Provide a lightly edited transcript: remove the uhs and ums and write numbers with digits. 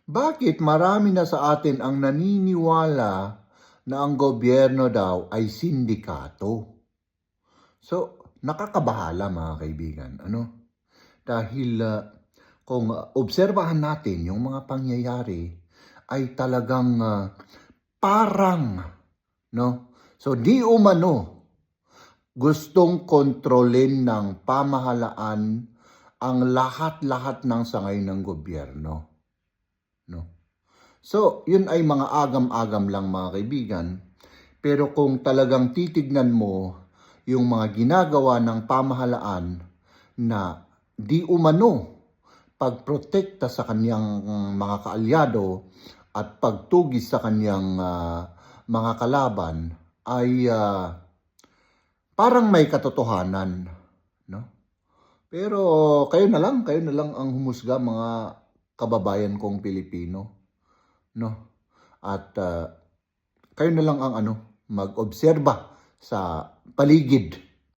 Bakit marami na sa atin ang naniniwala na ang gobyerno daw ay sindikato? So, nakakabahala mga kaibigan, ano? Dahil kung obserbahan natin yung mga pangyayari ay talagang parang, no? So, di umano gustong kontrolin ng pamahalaan ang lahat-lahat ng sangay ng gobyerno, no? So, yun ay mga agam-agam lang mga kaibigan. Pero kung talagang titignan mo yung mga ginagawa ng pamahalaan na di umano pagprotekta sa kanyang mga kaalyado at pagtugis sa kanyang mga kalaban ay parang may katotohanan, no? Pero kayo na lang ang humusga mga kababayan kong Pilipino, no? At kayo na lang ang mag-obserba sa paligid